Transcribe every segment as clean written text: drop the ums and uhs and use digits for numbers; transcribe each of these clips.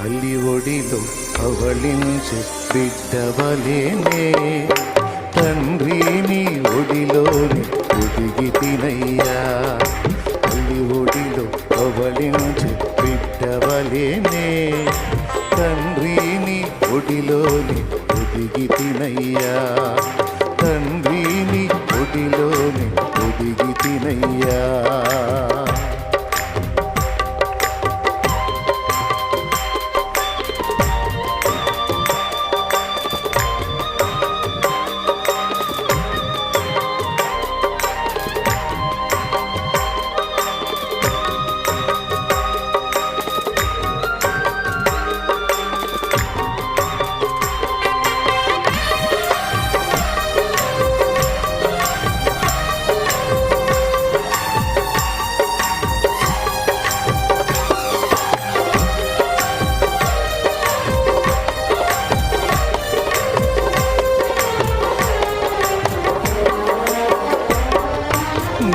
తల్లి ఒడిలో పవళించే బిడ్డవలేనే తండ్రిని ఒడిలోని ఒదిగి తినయ్యా తల్లి ఒడిలో పవళించే బిడ్డవలేనే తండ్రిని ఒడిలోని ఒదిగి తినయ్యా తండ్రిని ఒడిలోని ఒదిగి తినయ్యా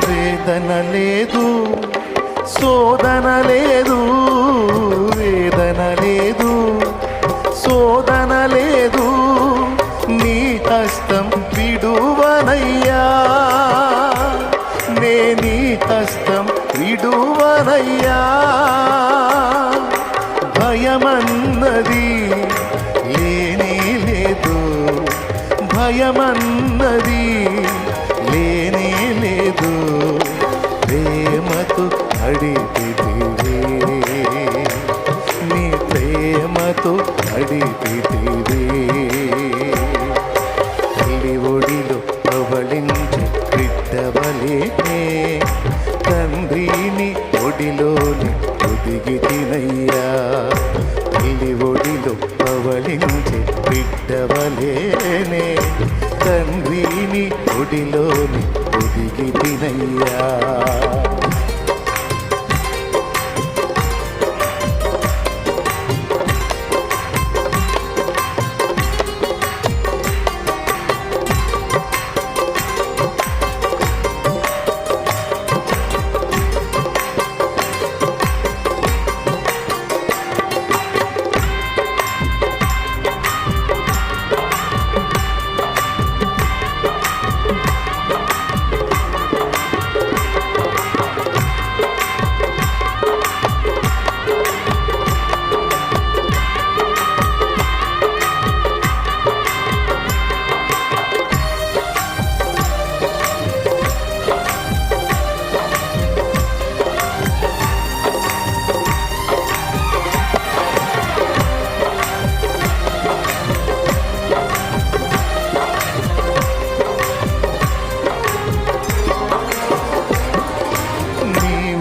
వేదన లేదు శోధన లేదు వేదన లేదు శోధన లేదు నీ హస్తం విడువనయ్యా నే నీ హస్తం విడువనయ్యా భయమన్నది లేనే లేదు భయమన్నది లేనే లేదు ప్రేమతో అడిగితివే నీ ప్రేమతో అడిగితివే తల్లి ఒడిలో పవళించే బిడ్డవలేనే తండ్రిని ఒడిలోని ఒదిగి తినయ్యా తల్లి ఒడిలో పవళించే బిడ్డవలేనే తండ్రిని ఒడిలోని ఒదిగి తినయ్యా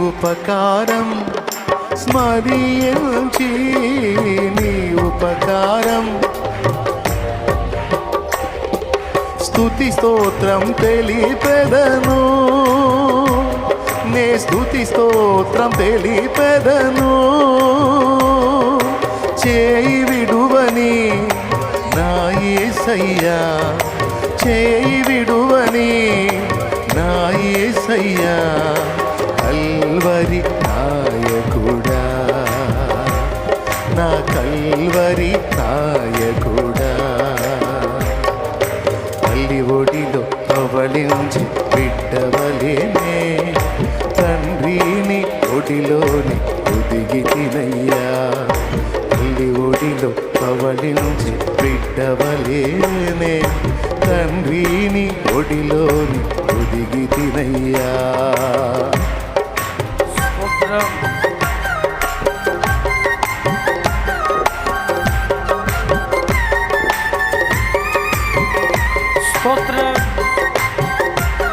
ఉపకారం స్మరించి నీ ఉపకారం స్తుతి స్తోత్రం తెలిపెదను నే స్తుతి స్తోత్రం తెలిపెదను చేయి విడువని నా యేసయ్యా చేయి విడువని నా యేసయ్యా కల్వరి నాయకుడా నా కల్వరి నాయకుడా తల్లి ఒడిలో పవళించి బిడ్డవలేనే తండ్రిని ఒడిలోని ఒదిగి తినయ్యా తల్లి ఒడిలో పవళించి బిడ్డవలేనే తండ్రిని ఒడిలోని ఒదిగి తినయ్యా స్తోత్రం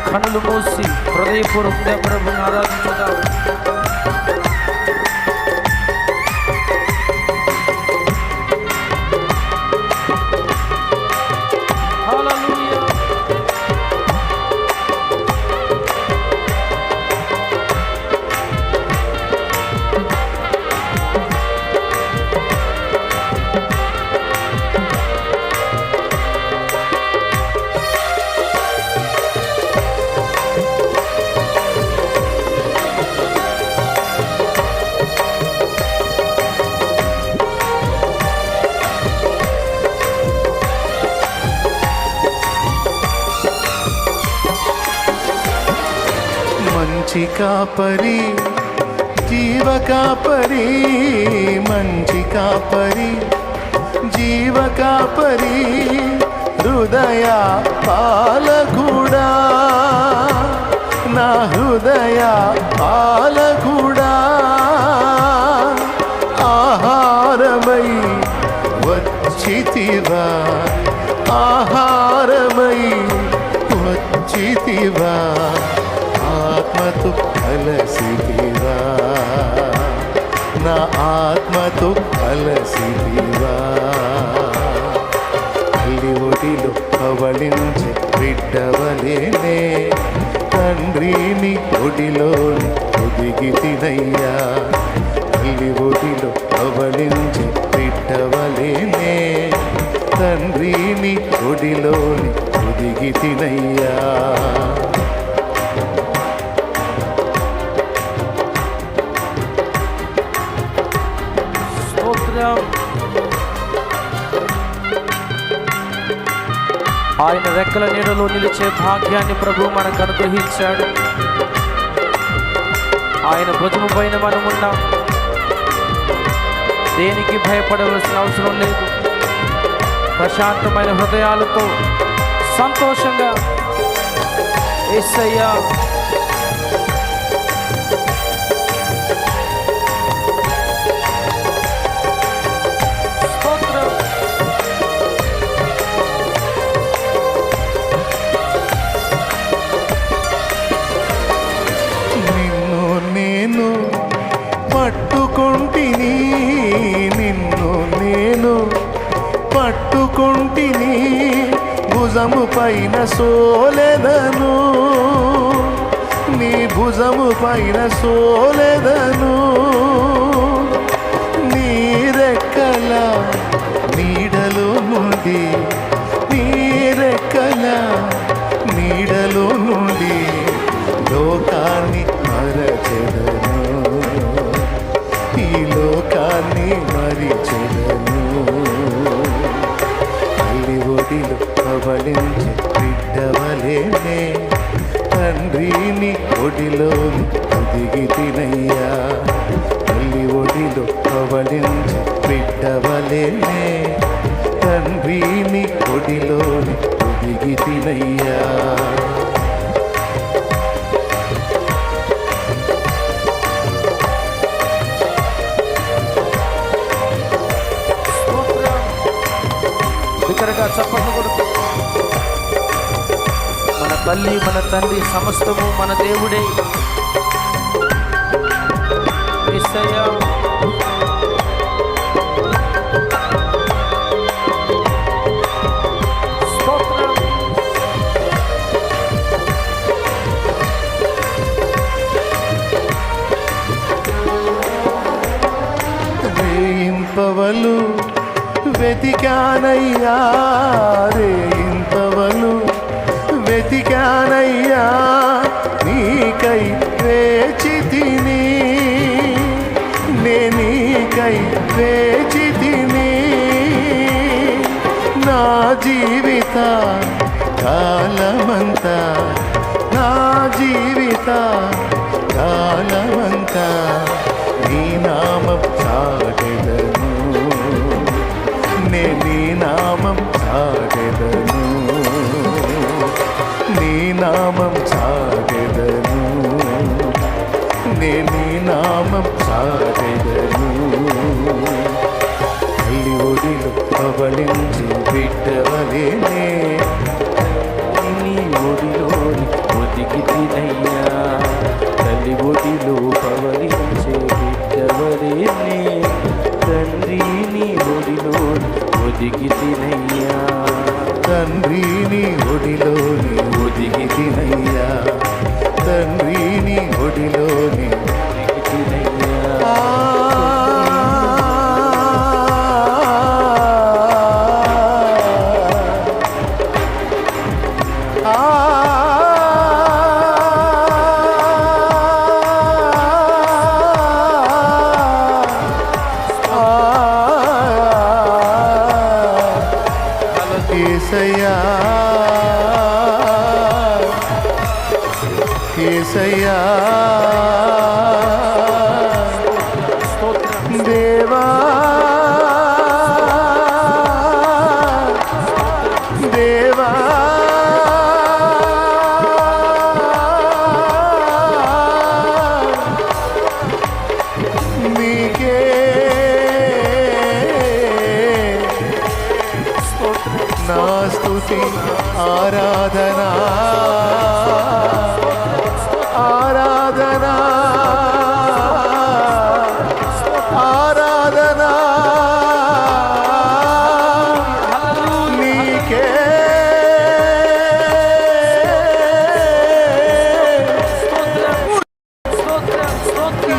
కనులు మూసి హృదయపూర్వకంగా ప్రభుని ఆరాధించుదాం. మంచి కాపరి, జీవ కాపరి, మంచి కాపరి, జీవ కాపరి, హృదయ పాలకుడా, నా హృదయ పాలకుడా, ఆహారమై వచ్చితివా, ఆహారమై వచ్చితివా, ఆత్మతో కలసితివా, నా ఆత్మతో కలసితివా. తల్లి ఒడిలో పవళించి బిడ్డవలేనే, తండ్రిని ఒడిలోని ఒదిగి తినయ్యా. తల్లి ఒడిలో పవళించి బిడ్డవలేనే, తండ్రిని ఒడిలోని ఒదిగి తినయ్యా. ఆయన రెక్కల నీడలో నిలిచే భాగ్యాన్ని ప్రభు మనకు అనుగ్రహించాడు. ఆయన భుజము పైన మనం ఉన్నాం. దేనికి భయపడవలసిన అవసరం లేదు. ప్రశాంతమైన హృదయాలతో సంతోషంగా యేసయ్యా పట్టుకొంటిని, నిన్ను నేను పట్టుకొంటిని, భుజము పైన సోలెదను, నీ భుజము పైన సోలెదను. నీ రెక్కల నీడలో నుండి, నీ రెక్కల నీడలో నుండి లోకాన్ని మరచెదను, ఈ లోకాన్ని మరిచెదను. తల్లి ఒడిలో పవళించి బిడ్డవలేనే, తండ్రిని ఒడిలోని ఒదిగి తినయ్యా. తల్లి ఒడిలో పవళించి బిడ్డవలేనే, తండ్రిని ఒడిలోని ఒదిగి తినయ్యా. బిగ్గరగా చప్పట్లు కొడుతూ మన తల్లి మన తండ్రి సమస్తము మన దేవుడే. యేసయ్యా స్తోత్రం. రేయింపవలు వెతికానయ్యా, రేయింపవలు వెతికానయ్యా, నీకై వేచి తిని, నే నీకై వేచి తిని. నా జీవిత కాలమంతా, నా జీవిత కాలమంతా నీ నామం చాటెదను, నే నీ నామం చాటెదను, నీ నామం చాటెదను, నే నీ నామం చాటెదను. తల్లి ఒడిలో పవళించి బిడ్డవలేనే, నీ ఒడిలోని ఒదిగి తినయ్యా. తల్లి ఒడిలో పవళించే బిడ్డవలేనే, తండ్రిని ఒడిలోని ఒదిగి తినయ్యా. తండ్రిని ఒడిలోని ఒదిగి తినయ్యా, తండ్రిని ఒడిలోని ఒదిగి తినయ్యా. యేసయ్యా యేసయ్యా స్తోత్రం దేవా దేవా నీకే నా స్తుతి ఆరాధనా ఆరాధనా ఆరాధనా నీకే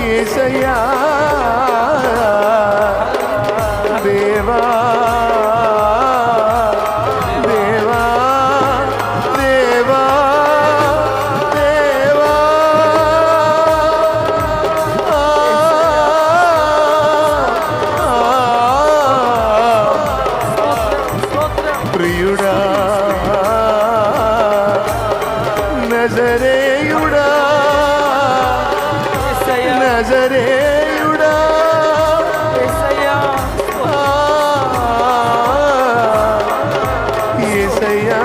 యేసయ్యా దేవా దేవా దేవా దేవా ప్రియుడా నజరేయుడా నజరేయుడా యేసయ్యా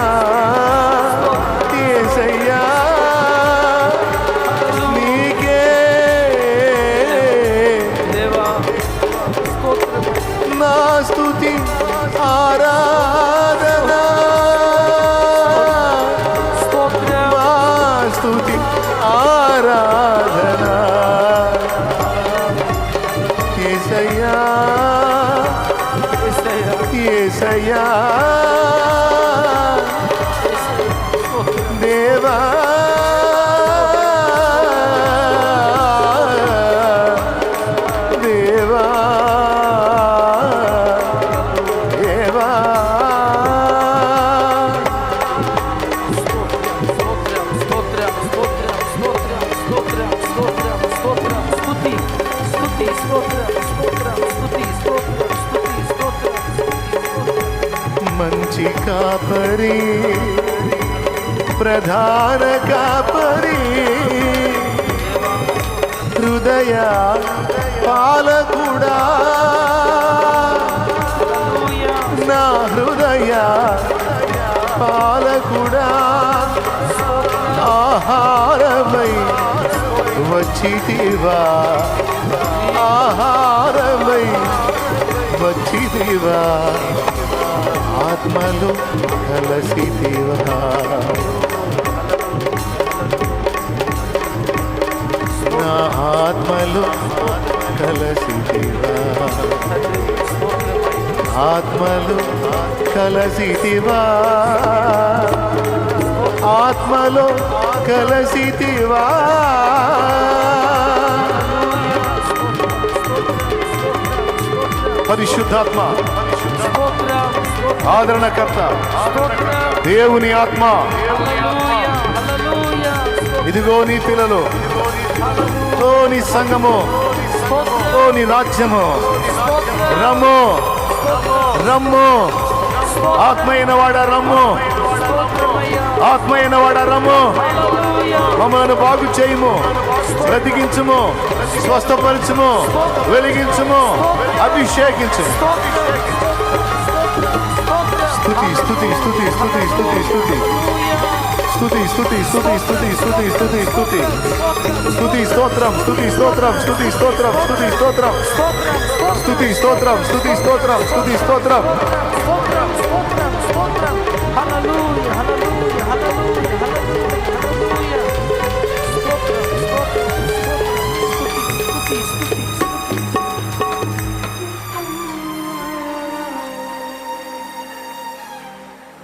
యేసయ్యా నీకే నా స్తుతి ఆరాధనా మా స్తుతి ఆరాధనా యేసయ్యా యేసయ్యా దేవా దేవా దేవా మంచి కాపరి ప్రధాన కాపరి హృదయ పాలకుడా నా హృదయ పాలకుడా ఆహారమై వచ్చితివా ఆహారమై వచ్చితివా ఆత్మలో కలసితివా నా ఆత్మలో కలసితివా ఆత్మలో కలసితివా ఆత్మలో కలసితివా పరిశుద్ధాత్మ ఆదరణకర్త దేవుని ఆత్మ ఇదిగో నీ పిల్లలు ఓ నీ సంఘము ఓ నీ రాజ్యము రమ్ము రమ్ము ఆత్మైన వాడ రమ్ము ఆత్మైన వాడ రమ్ము మమ్మల్ని బాగు చేయుము బ్రతికించుము స్వస్థపరచుము వెలిగించుము అభిషేకించు స్తుతి స్తుతి స్తుతి స్తుతి స్తుతి స్తుతి స్తుతి స్తుతి స్తుతి స్తుతి స్తుతి స్తుతి స్తుతి స్తోత్రం స్తుతి స్తోత్రం స్తుతి స్తోత్రం స్తుతి స్తోత్రం స్తుతి స్తోత్రం స్తుతి స్తోత్రం స్తుతి స్తోత్రం